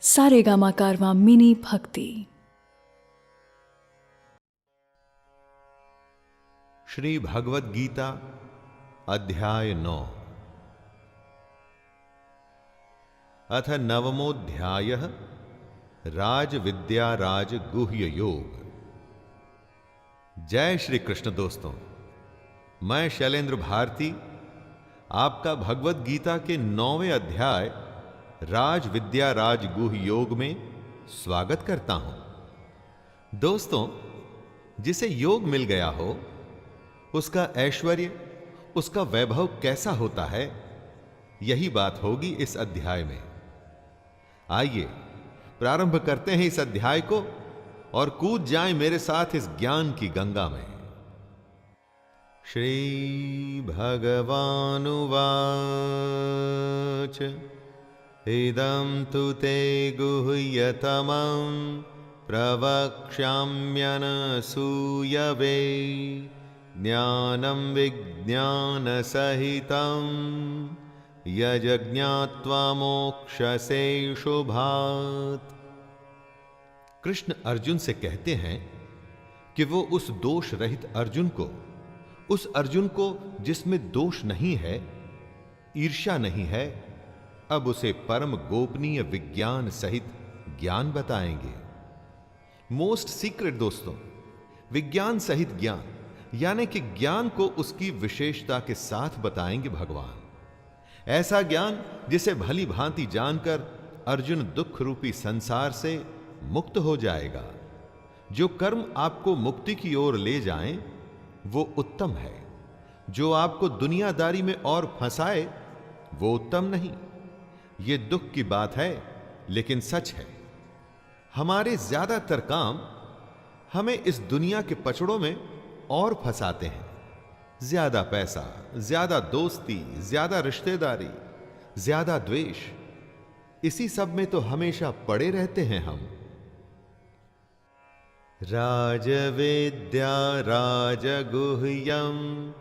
सारेगामा कारवां mini भक्ति। श्री भगवद गीता अध्याय 9 अथ नवमोऽध्यायः राजविद्या राज गुह्य योग। जय श्री कृष्ण दोस्तों, मैं शैलेंद्र भारती आपका भगवद गीता के 9वें अध्याय राज विद्या राज गुह्य योग में स्वागत करता हूं। दोस्तों, जिसे योग मिल गया हो उसका ऐश्वर्य, उसका वैभव कैसा होता है, यही बात होगी इस अध्याय में। आइए प्रारंभ करते हैं इस अध्याय को और कूद जाएं मेरे साथ इस ज्ञान की गंगा में। श्री भगवानुवाच इदं तु ते गुह्यतमं प्रवक्ष्याम्यनसूयवे ज्ञानं विज्ञानसहितं यज्ञात्वा मोक्षसे शुभात्। कृष्ण अर्जुन से कहते हैं कि वो उस दोष रहित अर्जुन को, उस अर्जुन को जिसमें दोष नहीं है, ईर्ष्या नहीं है, अब उसे परम गोपनीय विज्ञान सहित ज्ञान बताएंगे। मोस्ट सीक्रेट दोस्तों, विज्ञान सहित ज्ञान यानी कि ज्ञान को उसकी विशेषता के साथ बताएंगे भगवान। ऐसा ज्ञान जिसे भली भांति जानकर अर्जुन दुख रूपी संसार से मुक्त हो जाएगा। जो कर्म आपको मुक्ति की ओर ले जाएं, वो उत्तम है। जो आपको दुनियादारी में और फंसाए, वो उत्तम नहीं। ये दुख की बात है, लेकिन सच है। हमारे ज्यादातर काम हमें इस दुनिया के पचड़ों में और फंसाते हैं। ज्यादा पैसा, ज्यादा दोस्ती, ज्यादा रिश्तेदारी, ज्यादा द्वेष, इसी सब में तो हमेशा पड़े रहते हैं हम। राजविद्या राजगुह्यं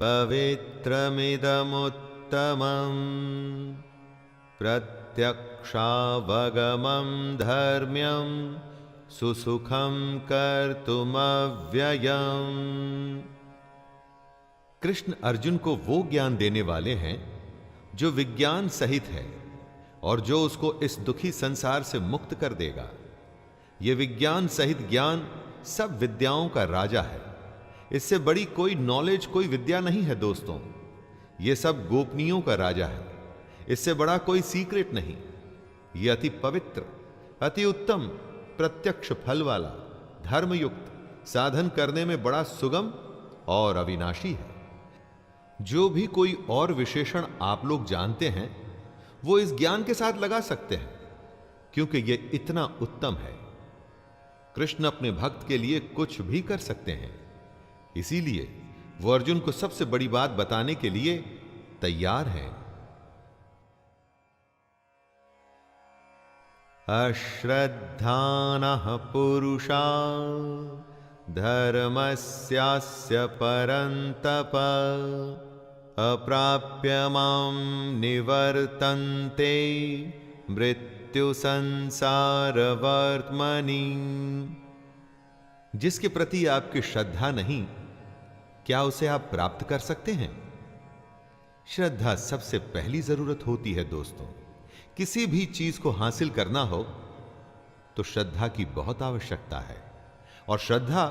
पवित्रमिदमुत्तमम् प्रत्यक्षावगमं धर्म्यं सुसुखं कर्तुमव्ययम्। कृष्ण अर्जुन को वो ज्ञान देने वाले हैं जो विज्ञान सहित है और जो उसको इस दुखी संसार से मुक्त कर देगा। यह विज्ञान सहित ज्ञान सब विद्याओं का राजा है। इससे बड़ी कोई नॉलेज, कोई विद्या नहीं है दोस्तों। यह सब गोपनीयों का राजा है। इससे बड़ा कोई सीक्रेट नहीं। यह अति पवित्र, अति उत्तम, प्रत्यक्ष फल वाला, धर्मयुक्त, साधन करने में बड़ा सुगम और अविनाशी है। जो भी कोई और विशेषण आप लोग जानते हैं, वो इस ज्ञान के साथ लगा सकते हैं, क्योंकि यह इतना उत्तम है। कृष्ण अपने भक्त के लिए कुछ भी कर सकते हैं, इसीलिए वो अर्जुन को सबसे बड़ी बात बताने के लिए तैयार हैं। अश्रद्धानः पुरुषा धर्मस्यास्य परन्तप अप्राप्य मां निवर्तन्ते मृत्यु संसारवर्त्मनि। जिसके प्रति आपकी श्रद्धा नहीं, क्या उसे आप प्राप्त कर सकते हैं? श्रद्धा सबसे पहली जरूरत होती है दोस्तों। किसी भी चीज को हासिल करना हो तो श्रद्धा की बहुत आवश्यकता है, और श्रद्धा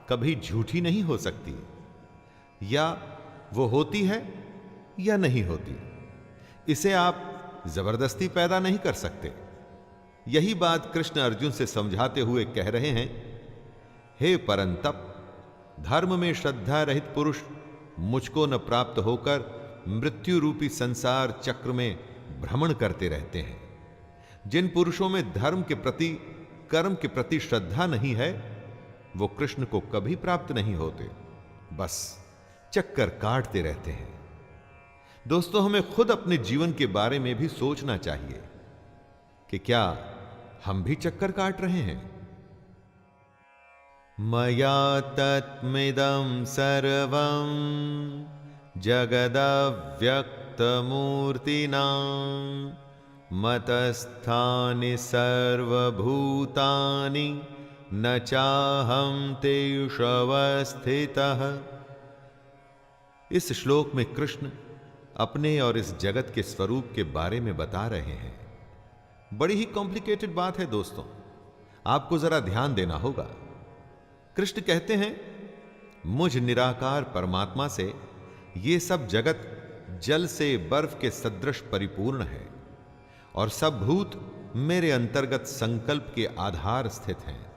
कभी झूठी नहीं हो सकती। या वो होती है या नहीं होती, इसे आप जबरदस्ती पैदा नहीं कर सकते। यही बात कृष्ण अर्जुन से समझाते हुए कह रहे हैं, हे परंतप, धर्म में श्रद्धा रहित पुरुष मुझको न प्राप्त होकर मृत्यु रूपी संसार चक्र में भ्रमण करते रहते हैं। जिन पुरुषों में धर्म के प्रति, कर्म के प्रति श्रद्धा नहीं है, वो कृष्ण को कभी प्राप्त नहीं होते, बस चक्कर काटते रहते हैं। दोस्तों, हमें खुद अपने जीवन के बारे में भी सोचना चाहिए कि क्या हम भी चक्कर काट रहे हैं। मया तत्मिदं सर्वं जगदव्यक्तमूर्तिना मतस्थानि सर्वभूतानि न चाहं तेषु अवस्थितः। इस श्लोक में कृष्ण अपने और इस जगत के स्वरूप के बारे में बता रहे हैं। बड़ी ही कॉम्प्लिकेटेड बात है दोस्तों, आपको जरा ध्यान देना होगा। कृष्ण कहते हैं, मुझ निराकार परमात्मा से ये सब जगत जल से बर्फ के सदृश परिपूर्ण है और सब भूत मेरे अंतर्गत संकल्प के आधार स्थित हैं,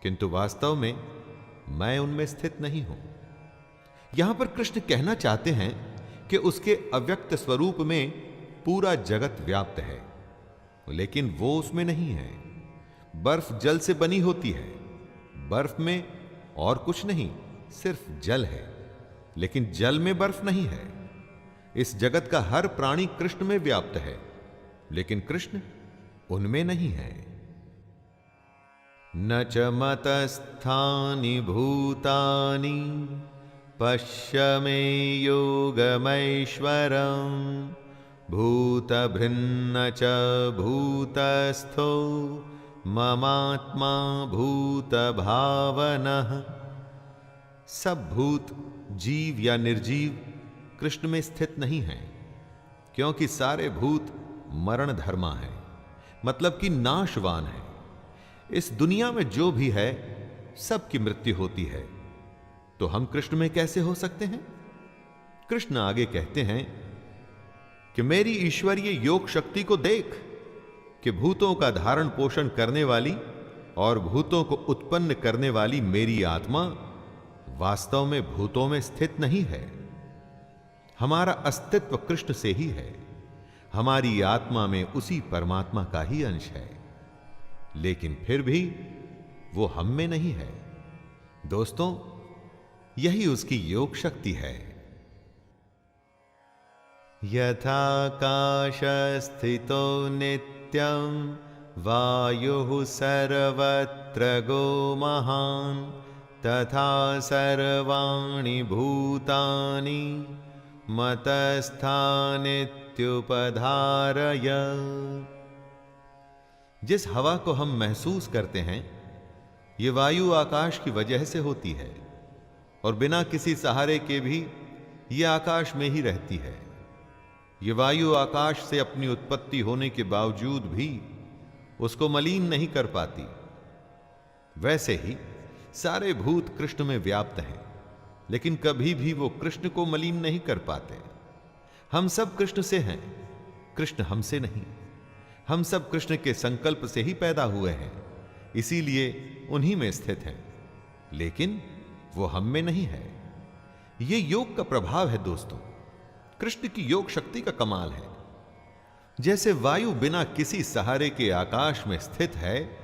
किंतु वास्तव में मैं उनमें स्थित नहीं हूं। यहां पर कृष्ण कहना चाहते हैं कि उसके अव्यक्त स्वरूप में पूरा जगत व्याप्त है, लेकिन वो उसमें नहीं है। बर्फ जल से बनी होती है, बर्फ में और कुछ नहीं, सिर्फ जल है, लेकिन जल में बर्फ नहीं है। इस जगत का हर प्राणी कृष्ण में व्याप्त है, लेकिन कृष्ण उनमें नहीं है। न च मतस्थानि भूतानि पश्य मे योगमैश्वरम् भूतभृन्न च भूतस्थो ममात्मा भूतभावनः। सब भूत, जीव या निर्जीव कृष्ण में स्थित नहीं हैं, क्योंकि सारे भूत मरण धर्मा हैं, मतलब कि नाशवान है। इस दुनिया में जो भी है सबकी मृत्यु होती है, तो हम कृष्ण में कैसे हो सकते हैं? कृष्ण आगे कहते हैं कि मेरी ईश्वरीय योग शक्ति को देख कि भूतों का धारण पोषण करने वाली और भूतों को उत्पन्न करने वाली मेरी आत्मा वास्तव में भूतों में स्थित नहीं है। हमारा अस्तित्व कृष्ण से ही है, हमारी आत्मा में उसी परमात्मा का ही अंश है, लेकिन फिर भी वो हम में नहीं है। दोस्तों, यही उसकी योग शक्ति है। यथाकाश स्थितो नित्यं वायुः सर्वत्र गो महान् तथा सर्वाणि भूतानि मतस्थानित्युपधारय। जिस हवा को हम महसूस करते हैं, ये वायु आकाश की वजह से होती है और बिना किसी सहारे के भी ये आकाश में ही रहती है। ये वायु आकाश से अपनी उत्पत्ति होने के बावजूद भी उसको मलिन नहीं कर पाती। वैसे ही सारे भूत कृष्ण में व्याप्त हैं, लेकिन कभी भी वो कृष्ण को मलिन नहीं कर पाते। हम सब कृष्ण से हैं, कृष्ण हमसे नहीं। हम सब कृष्ण के संकल्प से ही पैदा हुए हैं, इसीलिए उन्हीं में स्थित हैं, लेकिन वो हम में नहीं है। ये योग का प्रभाव है दोस्तों, कृष्ण की योग शक्ति का कमाल है। जैसे वायु बिना किसी सहारे के आकाश में स्थित है,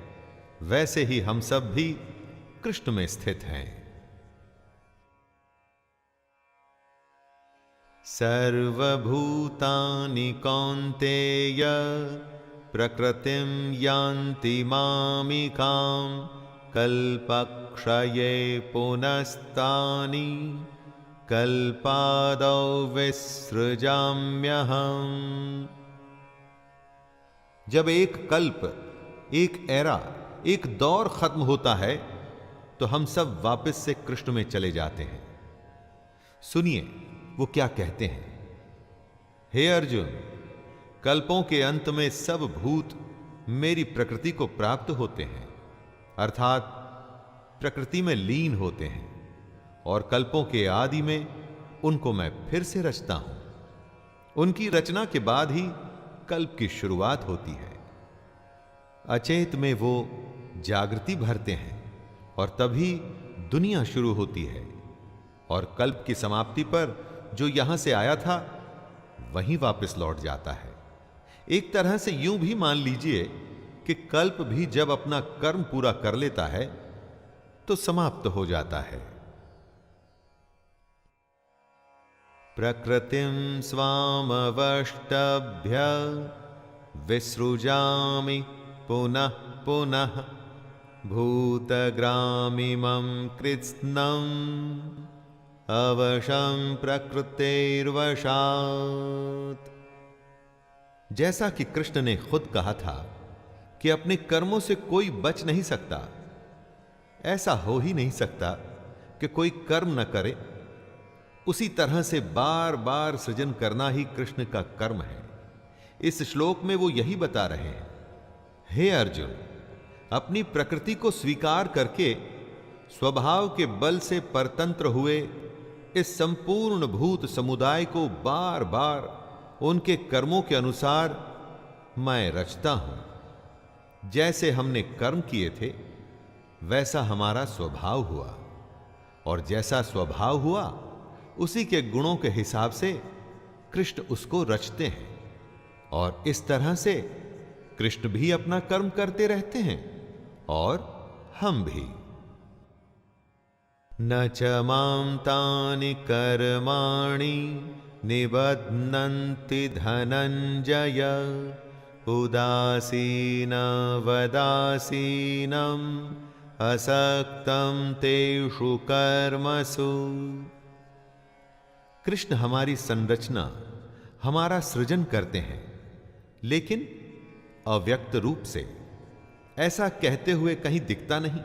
वैसे ही हम सब भी कृष्ण में स्थित हैं। सर्वभूतानि कौन्तेय प्रकृतिं यान्ति मामिकां कल्पक्षये पुनस्तानि कल्पादौ विसृजाम्यहम्। जब एक कल्प, एक एरा, एक दौर खत्म होता है, तो हम सब वापस से कृष्ण में चले जाते हैं। सुनिए वो क्या कहते हैं। हे अर्जुन, कल्पों के अंत में सब भूत मेरी प्रकृति को प्राप्त होते हैं, अर्थात प्रकृति में लीन होते हैं, और कल्पों के आदि में उनको मैं फिर से रचता हूं। उनकी रचना के बाद ही कल्प की शुरुआत होती है। अचेत में वो जागृति भरते हैं और तभी दुनिया शुरू होती है, और कल्प की समाप्ति पर जो यहां से आया था वहीं वापस लौट जाता है। एक तरह से यूं भी मान लीजिए कि कल्प भी जब अपना कर्म पूरा कर लेता है तो समाप्त हो जाता है। प्रकृतिं स्वामवष्टभ्य विसृजामि पुनः पुनः भूतग्रामिमं कृत्स्नम् अवशं प्रकृतेर्वशात्। जैसा कि कृष्ण ने खुद कहा था कि अपने कर्मों से कोई बच नहीं सकता, ऐसा हो ही नहीं सकता कि कोई कर्म न करे, उसी तरह से बार बार सृजन करना ही कृष्ण का कर्म है। इस श्लोक में वो यही बता रहे हैं। हे अर्जुन, अपनी प्रकृति को स्वीकार करके स्वभाव के बल से परतंत्र हुए इस संपूर्ण भूत समुदाय को बार बार उनके कर्मों के अनुसार मैं रचता हूं। जैसे हमने कर्म किए थे वैसा हमारा स्वभाव हुआ, और जैसा स्वभाव हुआ उसी के गुणों के हिसाब से कृष्ण उसको रचते हैं, और इस तरह से कृष्ण भी अपना कर्म करते रहते हैं और हम भी। न च मां तानि कर्माणि निबध्नन्ति धनंजय उदासीन वदासीनम असक्तम तेषु कर्मसु। कृष्ण हमारी संरचना, हमारा सृजन करते हैं, लेकिन अव्यक्त रूप से। ऐसा कहते हुए कहीं दिखता नहीं,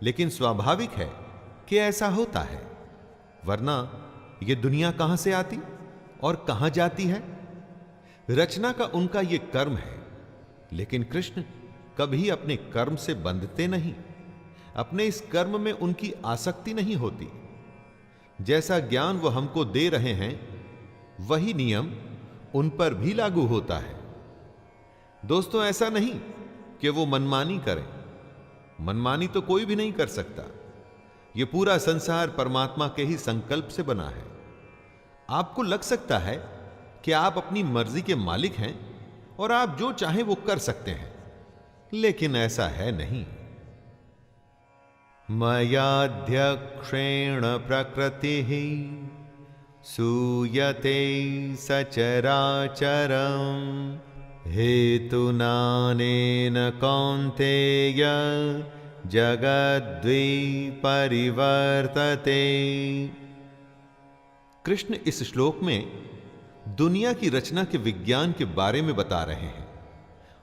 लेकिन स्वाभाविक है कि ऐसा होता है, वरना यह दुनिया कहां से आती और कहां जाती है। रचना का उनका यह कर्म है, लेकिन कृष्ण कभी अपने कर्म से बंधते नहीं, अपने इस कर्म में उनकी आसक्ति नहीं होती। जैसा ज्ञान वो हमको दे रहे हैं वही नियम उन पर भी लागू होता है। दोस्तों, ऐसा नहीं कि वो मनमानी करें, मनमानी तो कोई भी नहीं कर सकता। यह पूरा संसार परमात्मा के ही संकल्प से बना है। आपको लग सकता है कि आप अपनी मर्जी के मालिक हैं और आप जो चाहें वो कर सकते हैं, लेकिन ऐसा है नहीं। मयाध्यक्षेण प्रकृतिः सूयते सचराचरम् हेतुनानेन कौन्तेय जगद्द्वि परिवर्तते। कृष्ण इस श्लोक में दुनिया की रचना के विज्ञान के बारे में बता रहे हैं,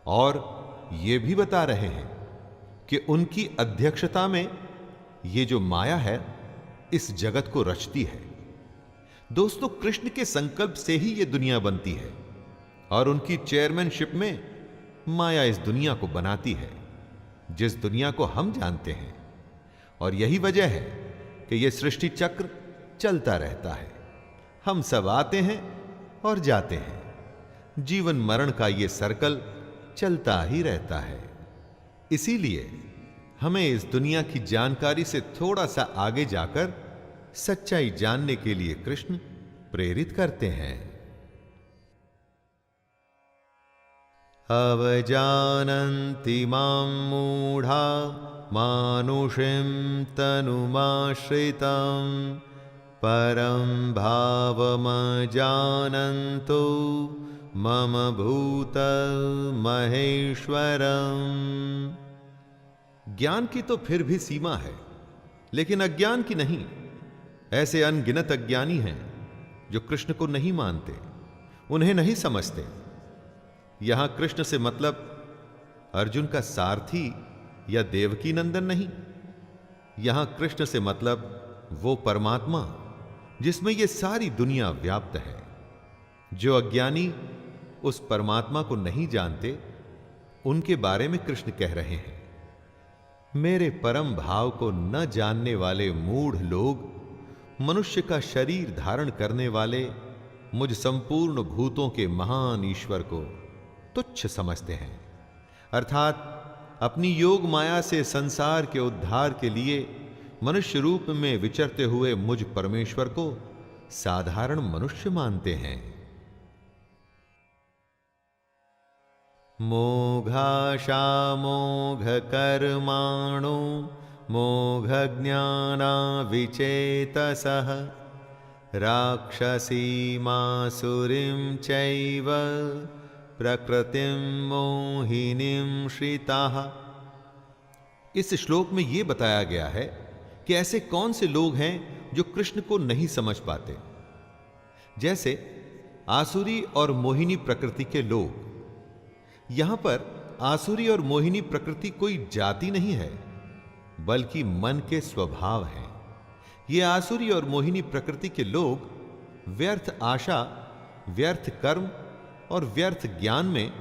और यह भी बता रहे हैं कि उनकी अध्यक्षता में ये जो माया है इस जगत को रचती है। दोस्तों, कृष्ण के संकल्प से ही यह दुनिया बनती है, और उनकी चेयरमैनशिप में माया इस दुनिया को बनाती है, जिस दुनिया को हम जानते हैं। और यही वजह है कि यह सृष्टि चक्र चलता रहता है। हम सब आते हैं और जाते हैं, जीवन मरण का यह सर्कल चलता ही रहता है। इसीलिए हमें इस दुनिया की जानकारी से थोड़ा सा आगे जाकर सच्चाई जानने के लिए कृष्ण प्रेरित करते हैं। अवजानन्ति मां मूढ़ा मानुषीं तनुमाश्रितं परं भावमजानन्तो मम भूतमहेश्वरम्। ज्ञान की तो फिर भी सीमा है, लेकिन अज्ञान की नहीं। ऐसे अनगिनत अज्ञानी हैं जो कृष्ण को नहीं मानते, उन्हें नहीं समझते। यहां कृष्ण से मतलब अर्जुन का सारथी या देवकी नंदन नहीं। यहां कृष्ण से मतलब वो परमात्मा जिसमें ये सारी दुनिया व्याप्त है। जो अज्ञानी उस परमात्मा को नहीं जानते, उनके बारे में कृष्ण कह रहे हैं, मेरे परम भाव को न जानने वाले मूढ़ लोग मनुष्य का शरीर धारण करने वाले मुझ संपूर्ण भूतों के महान ईश्वर को तुच्छ समझते हैं। अर्थात अपनी योग माया से संसार के उद्धार के लिए मनुष्य रूप में विचरते हुए मुझ परमेश्वर को साधारण मनुष्य मानते हैं। मोघाशा मोघ कर्माणो मोघ ज्ञाना विचेतसः राक्षसीमासुरीं चैव प्रकृतिं मोहिनीं श्रिताः। इस श्लोक में यह बताया गया है कि ऐसे कौन से लोग हैं जो कृष्ण को नहीं समझ पाते। जैसे आसुरी और मोहिनी प्रकृति के लोग यहां पर आसुरी और मोहिनी प्रकृति कोई जाति नहीं है, बल्कि मन के स्वभाव हैं। ये आसुरी और मोहिनी प्रकृति के लोग व्यर्थ आशा, व्यर्थ कर्म और व्यर्थ ज्ञान में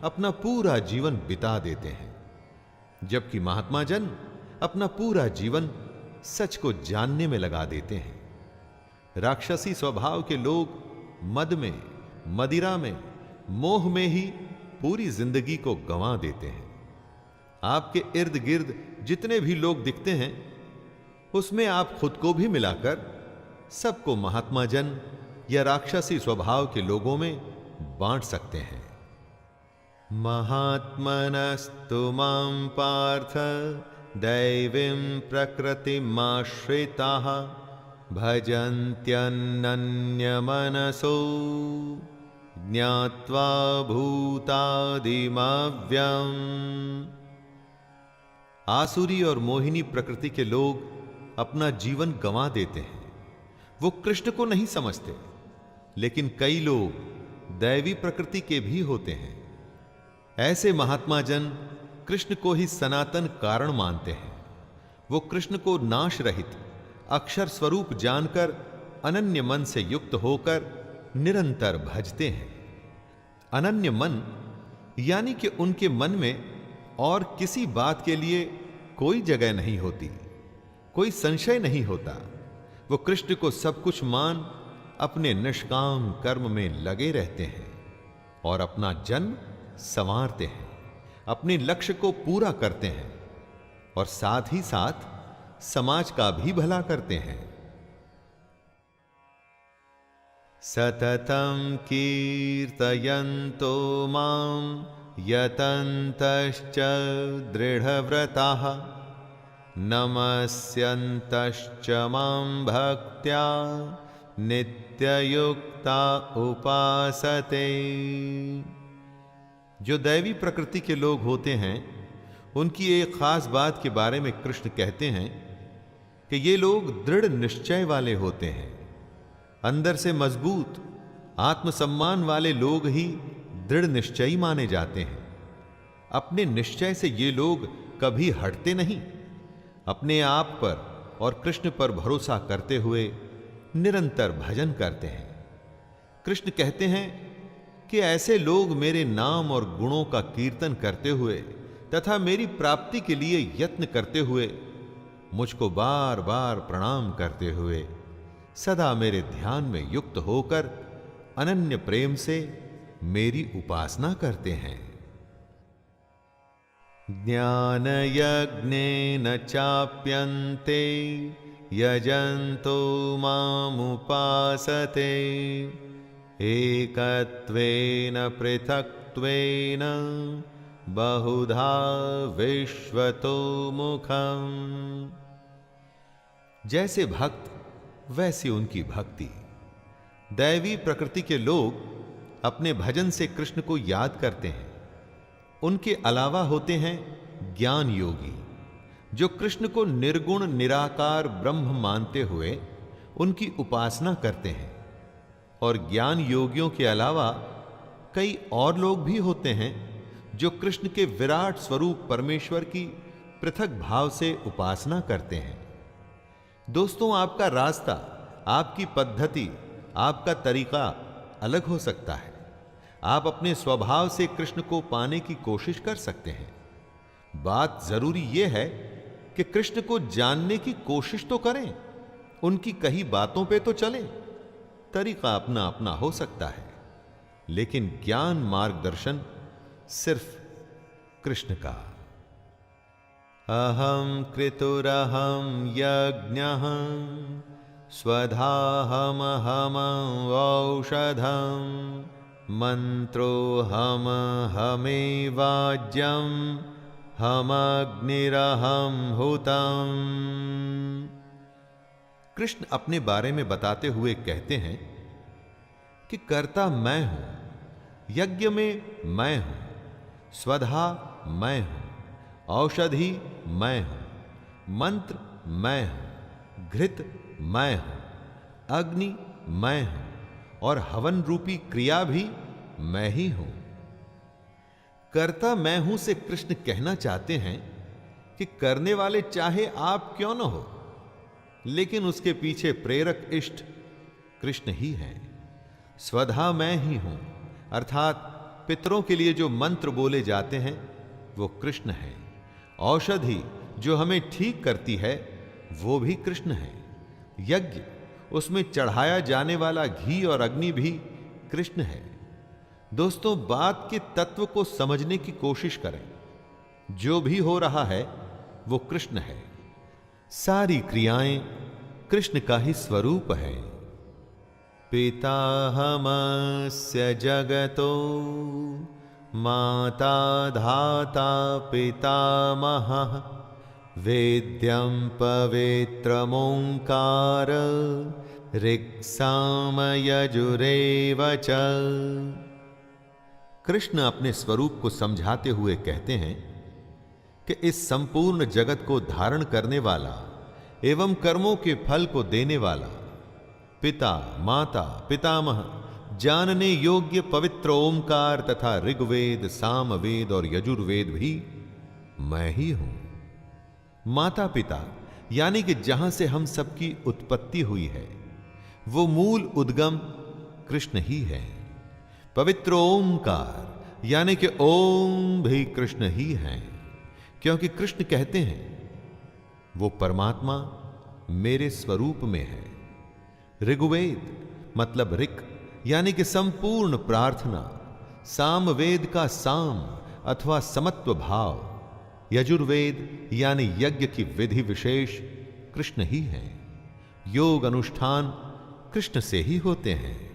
अपना पूरा जीवन बिता देते हैं, जबकि महात्मा जन अपना पूरा जीवन सच को जानने में लगा देते हैं। राक्षसी स्वभाव के लोग मद में, मदिरा में, मोह में ही पूरी जिंदगी को गंवा देते हैं। आपके इर्द गिर्द जितने भी लोग दिखते हैं, उसमें आप खुद को भी मिलाकर सबको महात्मा जन या राक्षसी स्वभाव के लोगों में बांट सकते हैं। महात्मनस्तु मां पार्थ दैवीं प्रकृतिमाश्रिताः भजन्त्यनन्यमनसो ज्ञात्वा भूतादिमव्यम्। आसुरी और मोहिनी प्रकृति के लोग अपना जीवन गंवा देते हैं। वो कृष्ण को नहीं समझते, लेकिन कई लोग दैवी प्रकृति के भी होते हैं। ऐसे महात्मा जन कृष्ण को ही सनातन कारण मानते हैं। वो कृष्ण को नाश रहित अक्षर स्वरूप जानकर अनन्य मन से युक्त होकर निरंतर भजते हैं। अनन्य मन यानी कि उनके मन में और किसी बात के लिए कोई जगह नहीं होती, कोई संशय नहीं होता। वो कृष्ण को सब कुछ मान अपने निष्काम कर्म में लगे रहते हैं और अपना जन्म संवारते हैं, अपने लक्ष्य को पूरा करते हैं और साथ ही साथ समाज का भी भला करते हैं। सततं कीर्तयन्तो मां यतन्तश्च दृढव्रताः नमस्यन्तश्च मां भक्त्या नित्ययुक्ता उपासते। जो दैवी प्रकृति के लोग होते हैं, उनकी एक खास बात के बारे में कृष्ण कहते हैं कि ये लोग दृढ़ निश्चय वाले होते हैं। अंदर से मजबूत आत्मसम्मान वाले लोग ही दृढ़ निश्चयी माने जाते हैं। अपने निश्चय से ये लोग कभी हटते नहीं। अपने आप पर और कृष्ण पर भरोसा करते हुए निरंतर भजन करते हैं। कृष्ण कहते हैं कि ऐसे लोग मेरे नाम और गुणों का कीर्तन करते हुए तथा मेरी प्राप्ति के लिए यत्न करते हुए, मुझको बार बार प्रणाम करते हुए सदा मेरे ध्यान में युक्त होकर अनन्य प्रेम से मेरी उपासना करते हैं। ज्ञान यज्ञेन चाप्यन्ते यजन्तो मामुपासते एकत्वेन पृथक्त्वेन बहुधा विश्वतो मुखम्। जैसे भक्त वैसी उनकी भक्ति। दैवी प्रकृति के लोग अपने भजन से कृष्ण को याद करते हैं। उनके अलावा होते हैं ज्ञान योगी, जो कृष्ण को निर्गुण निराकार ब्रह्म मानते हुए उनकी उपासना करते हैं। और ज्ञान योगियों के अलावा कई और लोग भी होते हैं जो कृष्ण के विराट स्वरूप परमेश्वर की पृथक भाव से उपासना करते हैं। दोस्तों, आपका रास्ता, आपकी पद्धति, आपका तरीका अलग हो सकता है। आप अपने स्वभाव से कृष्ण को पाने की कोशिश कर सकते हैं। बात जरूरी यह है कि कृष्ण को जानने की कोशिश तो करें, उनकी कही बातों पे तो चलें। तरीका अपना अपना हो सकता है, लेकिन ज्ञान मार्गदर्शन सिर्फ कृष्ण का। अहम कृतुरहम यज्ञः स्वधाहमहम औषधम मंत्रोहम हमेवाज्यम हमग्निरहम हुतम। कृष्ण अपने बारे में बताते हुए कहते हैं कि कर्ता मैं हूं, यज्ञ में मैं हूं, स्वधा मैं हूं, औषधि मैं हूं, मंत्र मैं हूं, घृत मैं हूं, अग्नि मैं हूं और हवन रूपी क्रिया भी मैं ही हूं। करता मैं हूं से कृष्ण कहना चाहते हैं कि करने वाले चाहे आप क्यों न हो, लेकिन उसके पीछे प्रेरक इष्ट कृष्ण ही हैं। स्वधा मैं ही हूं, अर्थात पितरों के लिए जो मंत्र बोले जाते हैं वो कृष्ण है। औषधि जो हमें ठीक करती है वो भी कृष्ण है। यज्ञ, उसमें चढ़ाया जाने वाला घी और अग्नि भी कृष्ण है। दोस्तों, बात के तत्व को समझने की कोशिश करें। जो भी हो रहा है वो कृष्ण है। सारी क्रियाएं कृष्ण का ही स्वरूप है। पिताहमस्य जगतो माता धाता पितामहः वेद्यं पवित्रमोंकार ऋक्सामयजुरेव च। कृष्ण अपने स्वरूप को समझाते हुए कहते हैं कि इस संपूर्ण जगत को धारण करने वाला एवं कर्मों के फल को देने वाला पिता, माता, पितामह, जानने योग्य पवित्र ओंकार तथा ऋग्वेद, सामवेद और यजुर्वेद भी मैं ही हूं। माता पिता यानी कि जहां से हम सबकी उत्पत्ति हुई है वो मूल उद्गम कृष्ण ही है। पवित्र ओंकार यानी कि ओम भी कृष्ण ही है, क्योंकि कृष्ण कहते हैं वो परमात्मा मेरे स्वरूप में है। ऋग्वेद मतलब ऋक यानी कि संपूर्ण प्रार्थना, सामवेद का साम अथवा समत्व भाव, यजुर्वेद यानी यज्ञ की विधि विशेष कृष्ण ही है। योग अनुष्ठान कृष्ण से ही होते हैं।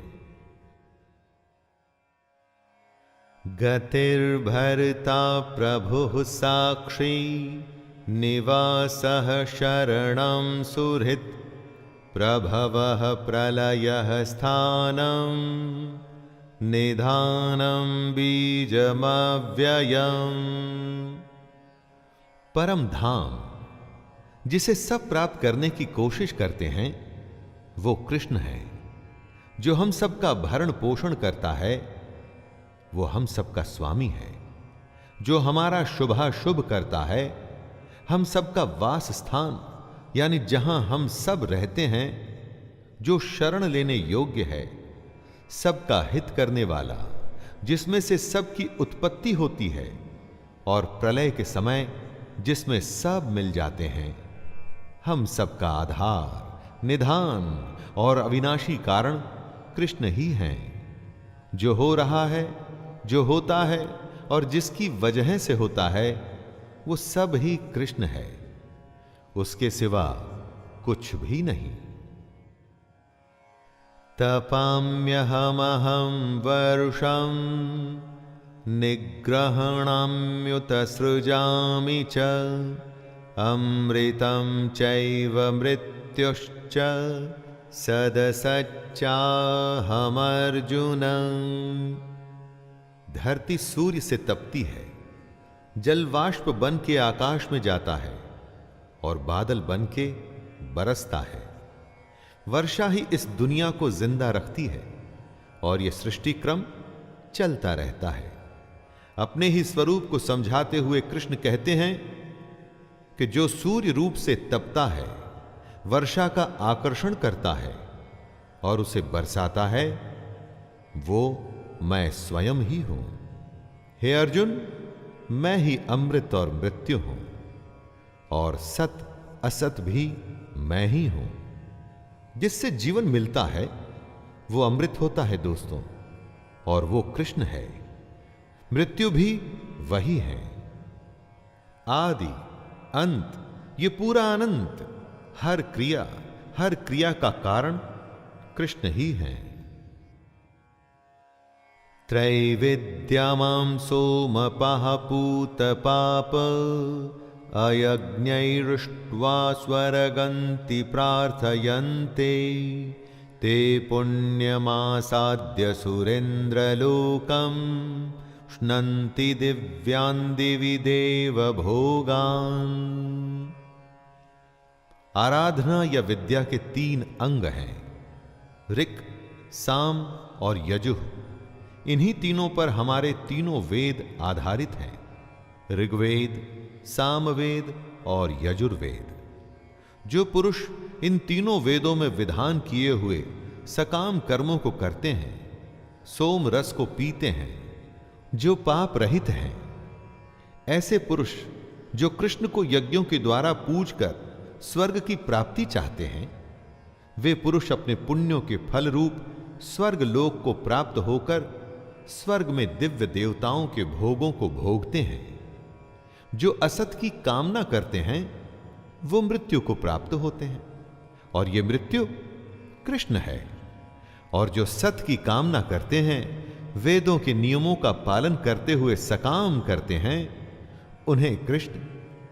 गतिर्भर्ता प्रभुः साक्षी निवासः शरणं सुहृत् प्रभवः प्रलयः स्थानं निधानं बीजमव्ययम्। परम धाम जिसे सब प्राप्त करने की कोशिश करते हैं वो कृष्ण है। जो हम सबका भरण पोषण करता है वो हम सबका स्वामी है। जो हमारा शुभाशुभ करता है, हम सबका वास स्थान यानी जहां हम सब रहते हैं, जो शरण लेने योग्य है, सबका हित करने वाला, जिसमें से सबकी उत्पत्ति होती है और प्रलय के समय जिसमें सब मिल जाते हैं, हम सबका आधार, निधान और अविनाशी कारण कृष्ण ही हैं। जो हो रहा है, जो होता है और जिसकी वजह से होता है वो सब ही कृष्ण है, उसके सिवा कुछ भी नहीं। तपाम्यहमहं वर्षं निग्रहणाम्युत सृजामि च अमृतं चैव मृत्युश्च सदसच्चाहमर्जुन। धरती सूर्य से तपती है, जल वाष्प बन के आकाश में जाता है और बादल बन के बरसता है। वर्षा ही इस दुनिया को जिंदा रखती है और यह सृष्टि क्रम चलता रहता है। अपने ही स्वरूप को समझाते हुए कृष्ण कहते हैं कि जो सूर्य रूप से तपता है, वर्षा का आकर्षण करता है और उसे बरसाता है, वो मैं स्वयं ही हूं। हे अर्जुन, मैं ही अमृत और मृत्यु हूं और सत असत भी मैं ही हूं। जिससे जीवन मिलता है वो अमृत होता है दोस्तों, और वो कृष्ण है। मृत्यु भी वही है। आदि अंत, ये पूरा अनंत, हर क्रिया का कारण कृष्ण ही है। त्रैविद्यमां सोमपः पूतपाप अयज्ञैरुष्ट्वा स्वर्गन्ति प्रार्थयन्ते ते पुण्यमासाद्य सुरेन्द्रलोकं श्नन्ति दिव्यान् दिवि देव भोगान्। आराधना या विद्या के 3 अंग हैं, ऋक्, साम और यजुः। इन्हीं तीनों पर हमारे तीनों वेद आधारित हैं, ऋग्वेद, सामवेद और यजुर्वेद। जो पुरुष इन तीनों वेदों में विधान किए हुए सकाम कर्मों को करते हैं, सोम रस को पीते हैं, जो पाप रहित हैं, ऐसे पुरुष जो कृष्ण को यज्ञों के द्वारा पूजकर स्वर्ग की प्राप्ति चाहते हैं, वे पुरुष अपने पुण्यों के फल रूप स्वर्ग लोक को प्राप्त होकर स्वर्ग में दिव्य देवताओं के भोगों को भोगते हैं। जो असत की कामना करते हैं वो मृत्यु को प्राप्त होते हैं, और ये मृत्यु कृष्ण है। और जो सत की कामना करते हैं, वेदों के नियमों का पालन करते हुए सकाम करते हैं, उन्हें कृष्ण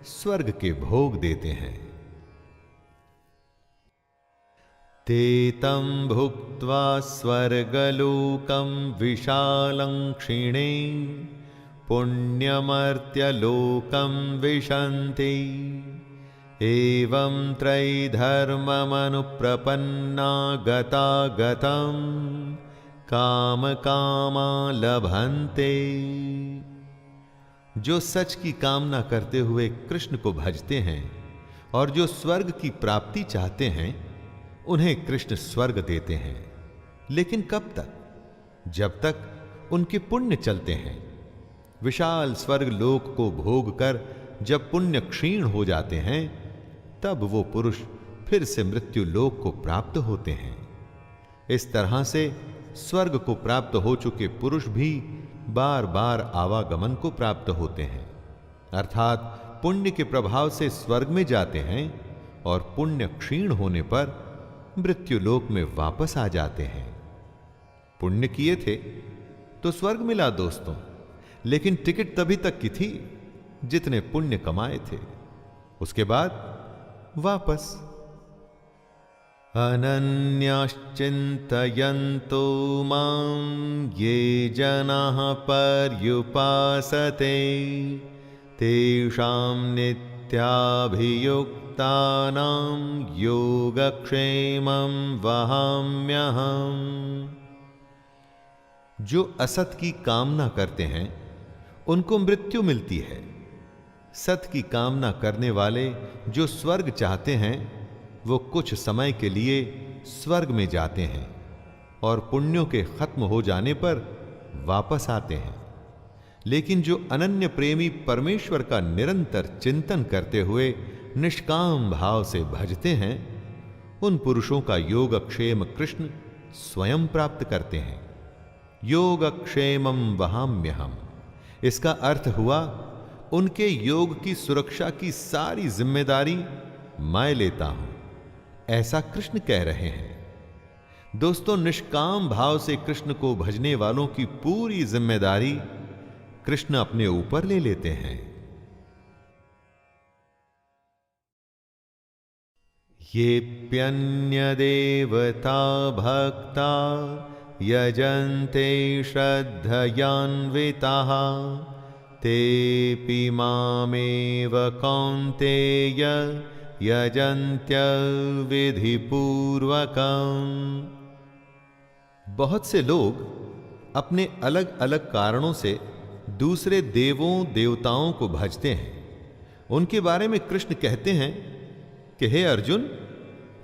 स्वर्ग के भोग देते हैं। ते तं भुक्त्वा स्वर्गलोकं विशालं क्षिणे पुण्यमर्त्यलोकं विशन्ति। एवं त्रैधर्ममनुप्रपन्ना गतागतं कामकामा लभन्ते। जो सच की कामना करते हुए कृष्ण को भजते हैं और जो स्वर्ग की प्राप्ति चाहते हैं, उन्हें कृष्ण स्वर्ग देते हैं। लेकिन कब तक? जब तक उनके पुण्य चलते हैं। विशाल स्वर्ग लोक को भोग कर जब पुण्य क्षीण हो जाते हैं, तब वो पुरुष फिर से मृत्यु लोक को प्राप्त होते हैं। इस तरह से स्वर्ग को प्राप्त हो चुके पुरुष भी बार बार आवागमन को प्राप्त होते हैं, अर्थात पुण्य के प्रभाव से स्वर्ग में जाते हैं और पुण्य क्षीण होने पर मृत्यु लोक में वापस आ जाते हैं। पुण्य किए थे तो स्वर्ग मिला दोस्तों, लेकिन टिकट तभी तक की थी जितने पुण्य कमाए थे, उसके बाद वापस। अनन्याश्चिन्तयन्तो मां ये जनाः पर्युपासते तेषां नित्याभियुक्तानां योगक्षेमं वहाम्यहम्। जो असत की कामना करते हैं उनको मृत्यु मिलती है। सत की कामना करने वाले जो स्वर्ग चाहते हैं वो कुछ समय के लिए स्वर्ग में जाते हैं और पुण्यों के खत्म हो जाने पर वापस आते हैं। लेकिन जो अनन्य प्रेमी परमेश्वर का निरंतर चिंतन करते हुए निष्काम भाव से भजते हैं, उन पुरुषों का योगक्षेम कृष्ण स्वयं प्राप्त करते हैं। योगक्षेमं वहाम्यहम्, इसका अर्थ हुआ उनके योग की सुरक्षा की सारी जिम्मेदारी मैं लेता हूं, ऐसा कृष्ण कह रहे हैं। दोस्तों, निष्काम भाव से कृष्ण को भजने वालों की पूरी जिम्मेदारी कृष्ण अपने ऊपर ले लेते हैं। येऽप्यन्यदेवता भक्ता यजन्ते श्रद्धयान्विताः तेऽपि मामेव कौन्तेय यजन्त्यविधिपूर्वकम्। बहुत से लोग अपने अलग अलग कारणों से दूसरे देवों देवताओं को भजते हैं। उनके बारे में कृष्ण कहते हैं कि हे अर्जुन,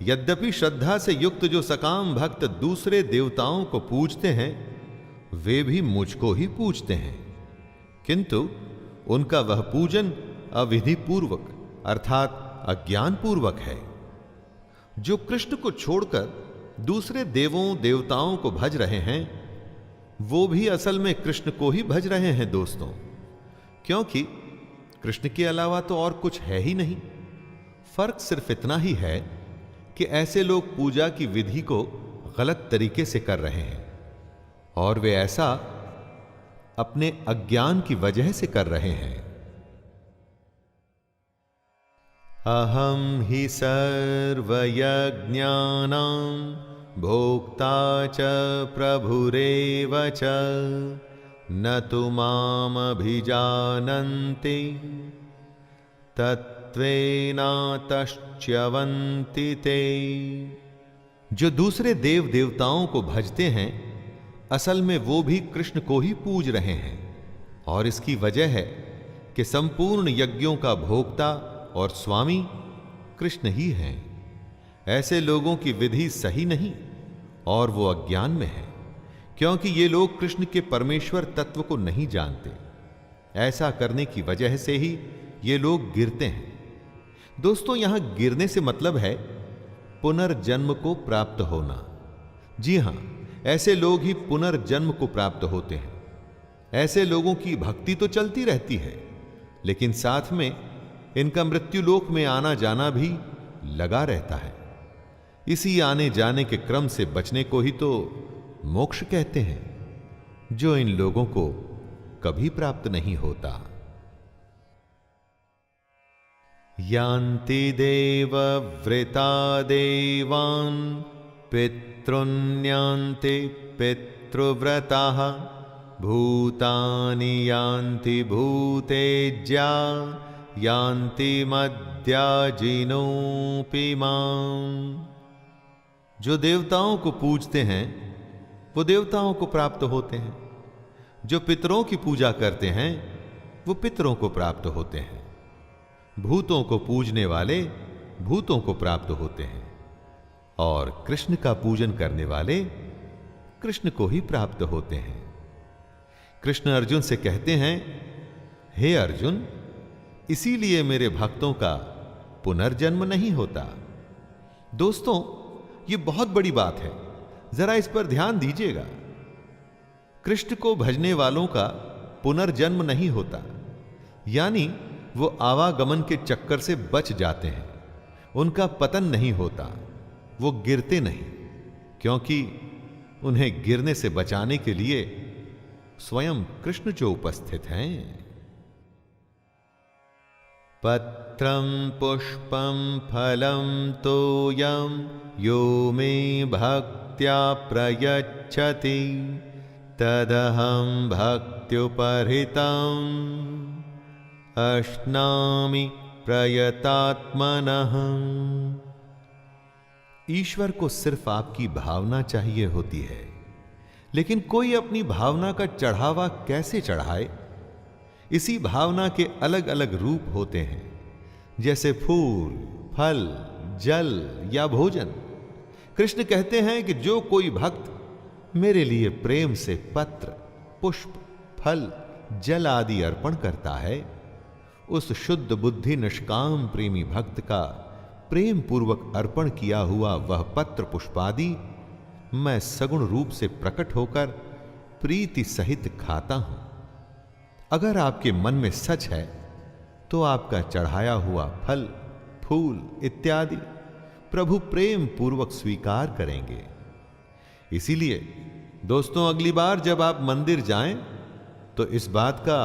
यद्यपि श्रद्धा से युक्त जो सकाम भक्त दूसरे देवताओं को पूजते हैं, वे भी मुझको ही पूजते हैं, किंतु उनका वह पूजन अविधि पूर्वक अर्थात अज्ञान पूर्वक है। जो कृष्ण को छोड़कर दूसरे देवों देवताओं को भज रहे हैं, वो भी असल में कृष्ण को ही भज रहे हैं दोस्तों, क्योंकि कृष्ण के अलावा तो और कुछ है ही नहीं। फर्क सिर्फ इतना ही है कि ऐसे लोग पूजा की विधि को गलत तरीके से कर रहे हैं, और वे ऐसा अपने अज्ञान की वजह से कर रहे हैं। अहम ही सर्वयज्ञानां भोक्ता च प्रभुरेव च न तु मामभिजानन्ति तत्त्वेनातश्च्यवन्ति ते। जो दूसरे देव देवताओं को भजते हैं असल में वो भी कृष्ण को ही पूज रहे हैं, और इसकी वजह है कि संपूर्ण यज्ञों का भोक्ता और स्वामी कृष्ण ही हैं। ऐसे लोगों की विधि सही नहीं और वो अज्ञान में है, क्योंकि ये लोग कृष्ण के परमेश्वर तत्व को नहीं जानते। ऐसा करने की वजह से ही ये लोग गिरते हैं। दोस्तों, यहां गिरने से मतलब है पुनर्जन्म को प्राप्त होना। जी हां, ऐसे लोग ही पुनर्जन्म को प्राप्त होते हैं। ऐसे लोगों की भक्ति तो चलती रहती है, लेकिन साथ में इनका मृत्युलोक में आना जाना भी लगा रहता है। इसी आने जाने के क्रम से बचने को ही तो मोक्ष कहते हैं, जो इन लोगों को कभी प्राप्त नहीं होता। यान्ति देवव्रता देवान् पितॄन्यान्ति पितृव्रताः भूतानि यान्ति भूतेज्या यान्ति मद्याजिनोऽपि माम्। जो देवताओं को पूजते हैं वो देवताओं को प्राप्त होते हैं, जो पितरों की पूजा करते हैं वो पितरों को प्राप्त होते हैं, भूतों को पूजने वाले भूतों को प्राप्त होते हैं, और कृष्ण का पूजन करने वाले कृष्ण को ही प्राप्त होते हैं। कृष्ण अर्जुन से कहते हैं, हे अर्जुन, इसीलिए मेरे भक्तों का पुनर्जन्म नहीं होता। दोस्तों, ये बहुत बड़ी बात है, जरा इस पर ध्यान दीजिएगा। कृष्ण को भजने वालों का पुनर्जन्म नहीं होता, यानी वो आवागमन के चक्कर से बच जाते हैं, उनका पतन नहीं होता, वो गिरते नहीं, क्योंकि उन्हें गिरने से बचाने के लिए स्वयं कृष्ण जो उपस्थित हैं। पत्रं पुष्पं फलं तोयं यो मे भक्त्या प्रयच्छति तदहं भक्त्युपहृतम् अश्नामि प्रयतात्मनः। ईश्वर को सिर्फ आपकी भावना चाहिए होती है, लेकिन कोई अपनी भावना का चढ़ावा कैसे चढ़ाए? इसी भावना के अलग अलग रूप होते हैं, जैसे फूल, फल, जल या भोजन। कृष्ण कहते हैं कि जो कोई भक्त मेरे लिए प्रेम से पत्र, पुष्प, फल, जल आदि अर्पण करता है, उस शुद्ध बुद्धि निष्काम प्रेमी भक्त का प्रेम पूर्वक अर्पण किया हुआ वह पत्र पुष्पादि मैं सगुण रूप से प्रकट होकर प्रीति सहित खाता हूं। अगर आपके मन में सच है तो आपका चढ़ाया हुआ फल, फूल इत्यादि प्रभु प्रेम पूर्वक स्वीकार करेंगे। इसीलिए दोस्तों, अगली बार जब आप मंदिर जाएं तो इस बात का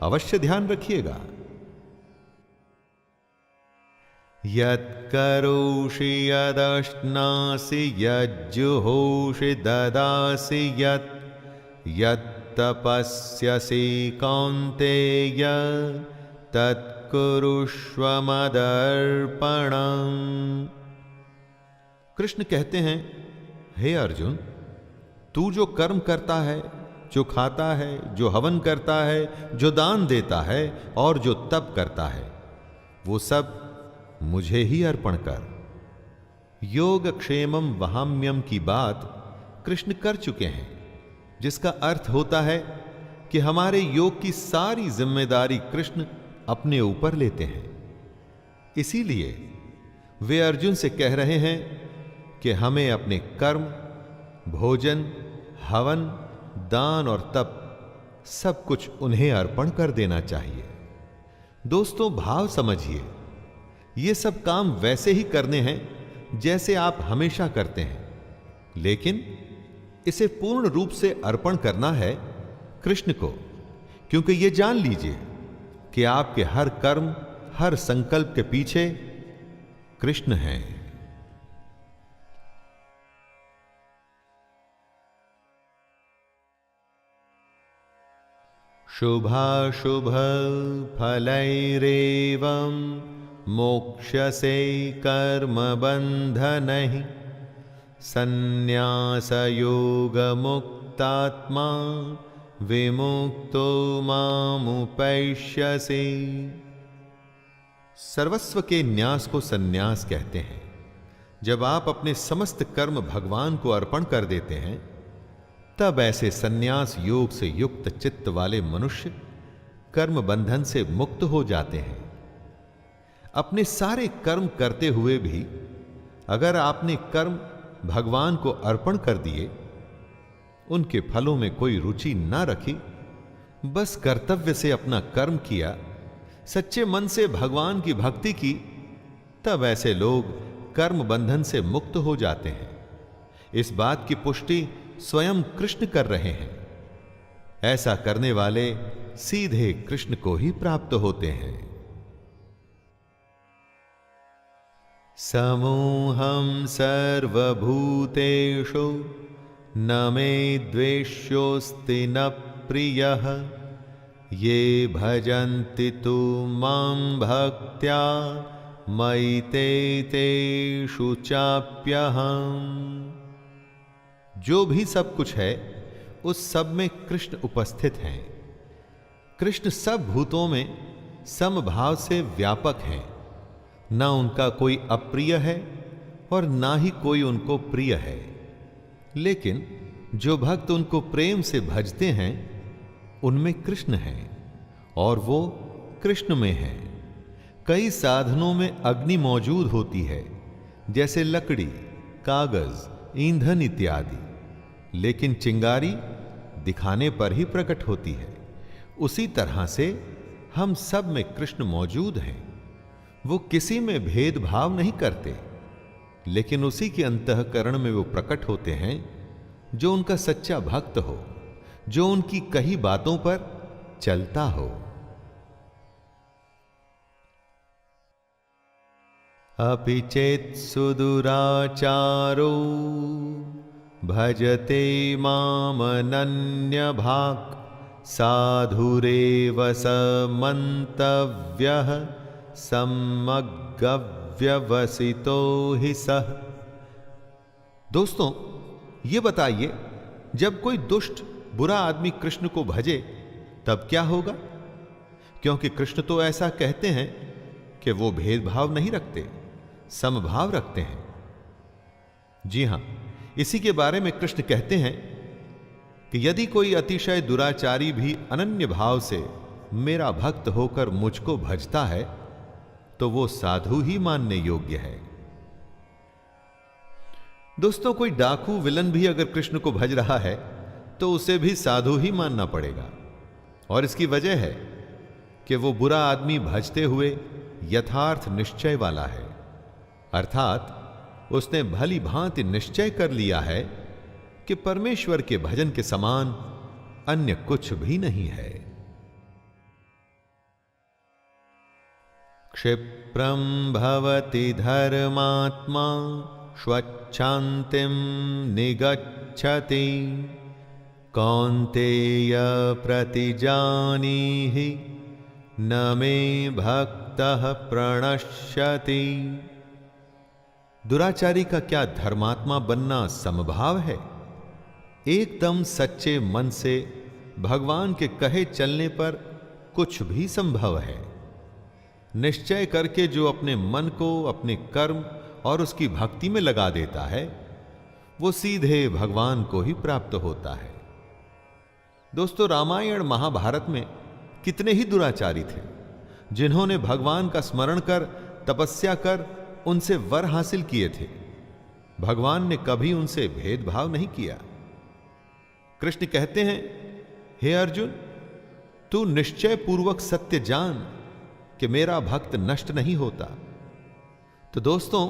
अवश्य ध्यान रखिएगा। यत्करोषि यदश्नासि यज्जुहोषि ददासि यत्तपस्यसि कौन्तेय तत्कुरुष्व मदर्पणम्। कृष्ण कहते हैं, हे अर्जुन, तू जो कर्म करता है, जो खाता है, जो हवन करता है, जो दान देता है और जो तप करता है, वो सब मुझे ही अर्पण कर। योगक्षेमम वहाम्यम की बात कृष्ण कर चुके हैं, जिसका अर्थ होता है कि हमारे योग की सारी जिम्मेदारी कृष्ण अपने ऊपर लेते हैं। इसीलिए वे अर्जुन से कह रहे हैं कि हमें अपने कर्म, भोजन, हवन, दान और तप सब कुछ उन्हें अर्पण कर देना चाहिए। दोस्तों, भाव समझिए, ये सब काम वैसे ही करने हैं जैसे आप हमेशा करते हैं, लेकिन इसे पूर्ण रूप से अर्पण करना है कृष्ण को, क्योंकि ये जान लीजिए कि आपके हर कर्म, हर संकल्प के पीछे कृष्ण हैं। शुभाशुभ फलैरेवं मोक्ष्यसे कर्मबन्धनैः संन्यासयोगमुक्तैश्च मुक्तात्मा विमुक्तो मामुपैष्यसि। सर्वस्व के न्यास को सन्यास कहते हैं। जब आप अपने समस्त कर्म भगवान को अर्पण कर देते हैं, तब ऐसे सन्यास योग से युक्त चित्त वाले मनुष्य कर्म बंधन से मुक्त हो जाते हैं। अपने सारे कर्म करते हुए भी अगर आपने कर्म भगवान को अर्पण कर दिए, उनके फलों में कोई रुचि ना रखी, बस कर्तव्य से अपना कर्म किया, सच्चे मन से भगवान की भक्ति की, तब ऐसे लोग कर्म बंधन से मुक्त हो जाते हैं। इस बात की पुष्टि स्वयं कृष्ण कर रहे हैं। ऐसा करने वाले सीधे कृष्ण को ही प्राप्त होते हैं। समूहं सर्वभूतेषु न मे द्वेष्योऽस्ति न प्रियः ये भजन्ति तु मां भक्त्या मयि ते तेषु चाप्यहम्। जो भी सब कुछ है उस सब में कृष्ण उपस्थित हैं। कृष्ण सब भूतों में समभाव से व्यापक हैं। ना उनका कोई अप्रिय है और ना ही कोई उनको प्रिय है। लेकिन जो भक्त उनको प्रेम से भजते हैं, उनमें कृष्ण हैं और वो कृष्ण में हैं। कई साधनों में अग्नि मौजूद होती है, जैसे लकड़ी, कागज, ईंधन इत्यादि, लेकिन चिंगारी दिखाने पर ही प्रकट होती है। उसी तरह से हम सब में कृष्ण मौजूद हैं। वो किसी में भेदभाव नहीं करते, लेकिन उसी के अंतःकरण में वो प्रकट होते हैं जो उनका सच्चा भक्त हो, जो उनकी कही बातों पर चलता हो। अपि चेत् सुदुराचारो भजते मामनन्यभाक् साधुरेव स मन्तव्यः सम्यग्व्यवसितो हि सः। दोस्तों, ये बताइए, जब कोई दुष्ट बुरा आदमी कृष्ण को भजे तब क्या होगा? क्योंकि कृष्ण तो ऐसा कहते हैं कि वो भेदभाव नहीं रखते, समभाव रखते हैं। जी हां, इसी के बारे में कृष्ण कहते हैं कि यदि कोई अतिशय दुराचारी भी अनन्य भाव से मेरा भक्त होकर मुझको भजता है, तो वो साधु ही मानने योग्य है। दोस्तों, कोई डाकू विलन भी अगर कृष्ण को भज रहा है तो उसे भी साधु ही मानना पड़ेगा। और इसकी वजह है कि वो बुरा आदमी भजते हुए यथार्थ निश्चय वाला है, अर्थात उसने भली भांति निश्चय कर लिया है कि परमेश्वर के भजन के समान अन्य कुछ भी नहीं है। क्षिप्रं भवति धर्मात्मा स्वच्छान्तिं निगच्छति कौन्तेय प्रतिजानीहि न मे भक्तः प्रणश्यति। दुराचारी का क्या धर्मात्मा बनना समभाव है? एकदम सच्चे मन से भगवान के कहे चलने पर कुछ भी संभव है। निश्चय करके जो अपने मन को अपने कर्म और उसकी भक्ति में लगा देता है, वो सीधे भगवान को ही प्राप्त होता है। दोस्तों, रामायण महाभारत में कितने ही दुराचारी थे जिन्होंने भगवान का स्मरण कर, तपस्या कर उनसे वर हासिल किए थे। भगवान ने कभी उनसे भेदभाव नहीं किया। कृष्ण कहते हैं, हे अर्जुन, तू निश्चय पूर्वक सत्य जान कि मेरा भक्त नष्ट नहीं होता। तो दोस्तों,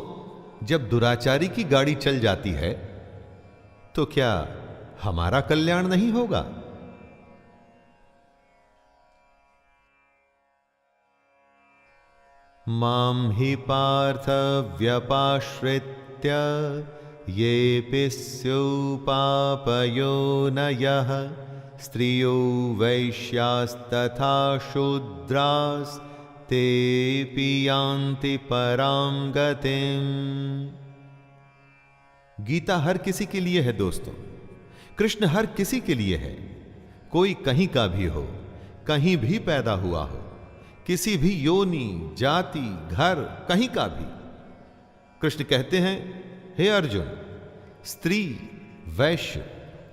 जब दुराचारी की गाड़ी चल जाती है तो क्या हमारा कल्याण नहीं होगा? मां हि पार्थ व्यपाश्रित्य येऽपि स्युपापयोनयः स्त्रियो वैश्यास्तथा शूद्रास्तेऽपि यान्ति परां गतिम्। गीता हर किसी के लिए है दोस्तों। कृष्ण हर किसी के लिए है, कोई कहीं का भी हो, कहीं भी पैदा हुआ हो, किसी भी योनि, जाति, घर, कहीं का भी। कृष्ण कहते हैं, हे अर्जुन, स्त्री, वैश्य,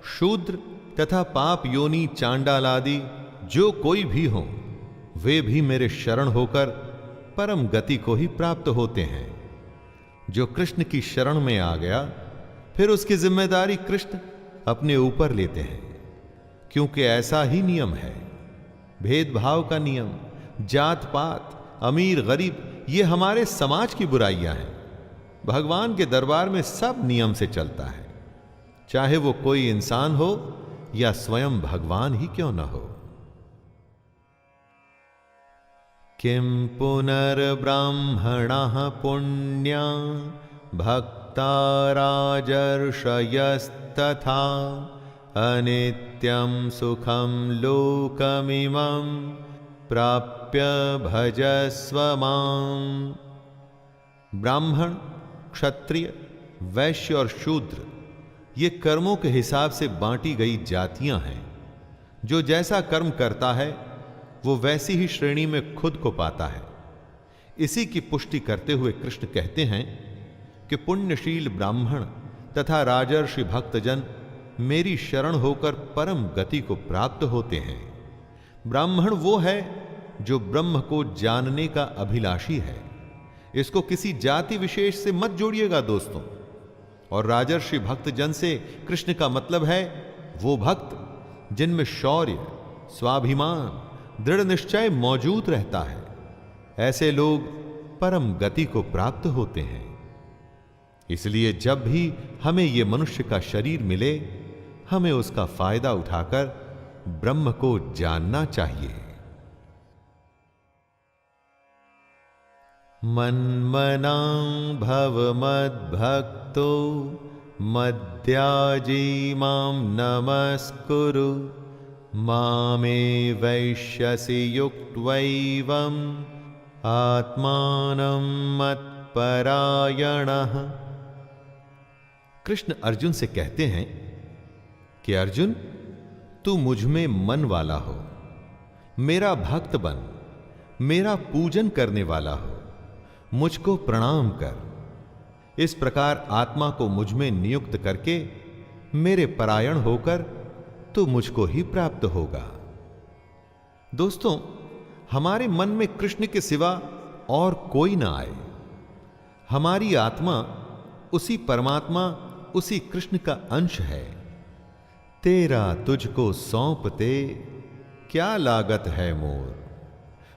शूद्र तथा पाप योनि चांडाल आदि जो कोई भी हो, वे भी मेरे शरण होकर परम गति को ही प्राप्त होते हैं। जो कृष्ण की शरण में आ गया, फिर उसकी जिम्मेदारी कृष्ण अपने ऊपर लेते हैं, क्योंकि ऐसा ही नियम है। भेदभाव का नियम, जात पात, अमीर गरीब, ये हमारे समाज की बुराइयां हैं। भगवान के दरबार में सब नियम से चलता है, चाहे वो कोई इंसान हो या स्वयं भगवान ही क्यों न हो। किं पुनर्ब्राह्मणः पुण्या भक्ता राजर्षयस्तथा अनित्यं सुखं लोकमिमं प्राप्य भजस्व माम्। ब्राह्मण, क्षत्रिय, वैश्य और शूद्र ये कर्मों के हिसाब से बांटी गई जातियां हैं। जो जैसा कर्म करता है वो वैसी ही श्रेणी में खुद को पाता है। इसी की पुष्टि करते हुए कृष्ण कहते हैं कि पुण्यशील ब्राह्मण तथा राजर्षि भक्तजन मेरी शरण होकर परम गति को प्राप्त होते हैं। ब्राह्मण वो है जो ब्रह्म को जानने का अभिलाषी है। इसको किसी जाति विशेष से मत जोड़िएगा दोस्तों। और राजर्षि भक्तजन से कृष्ण का मतलब है वो भक्त जिनमें शौर्य, स्वाभिमान, दृढ़ निश्चय मौजूद रहता है। ऐसे लोग परम गति को प्राप्त होते हैं। इसलिए जब भी हमें यह मनुष्य का शरीर मिले, हमें उसका फायदा उठाकर ब्रह्म को जानना चाहिए। मन्मनां भव मद्भक्तो मद्याजी मां नमस्कुरु मामे वैश्यसि युक्त्वैवम् आत्मानं मत्परायणः। कृष्ण अर्जुन से कहते हैं कि अर्जुन, तू मुझ में मन वाला हो, मेरा भक्त बन, मेरा पूजन करने वाला हो, मुझको प्रणाम कर। इस प्रकार आत्मा को मुझ में नियुक्त करके मेरे परायण होकर तो मुझको ही प्राप्त होगा। दोस्तों, हमारे मन में कृष्ण के सिवा और कोई ना आए। हमारी आत्मा उसी परमात्मा, उसी कृष्ण का अंश है। तेरा तुझको सौंपते क्या लागत है मोर।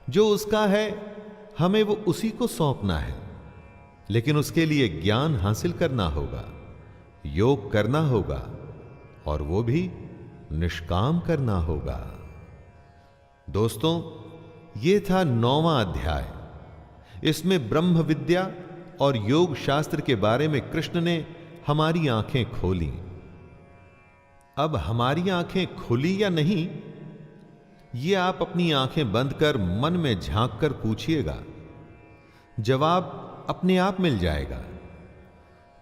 जो उसका है हमें वो उसी को सौंपना है, लेकिन उसके लिए ज्ञान हासिल करना होगा, योग करना होगा और वो भी निष्काम करना होगा। दोस्तों, ये था 9वां अध्याय। इसमें ब्रह्म विद्या और योग शास्त्र के बारे में कृष्ण ने हमारी आंखें खोली। अब हमारी आंखें खुली या नहीं, ये आप अपनी आंखें बंद कर मन में झांक कर पूछिएगा, जवाब अपने आप मिल जाएगा।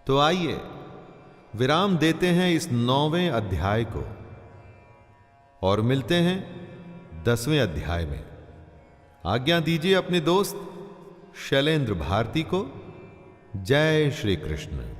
तो आइए विराम देते हैं इस 9वें अध्याय को और मिलते हैं 10वें अध्याय में। आज्ञा दीजिए अपने दोस्त शैलेंद्र भारती को। जय श्री कृष्ण।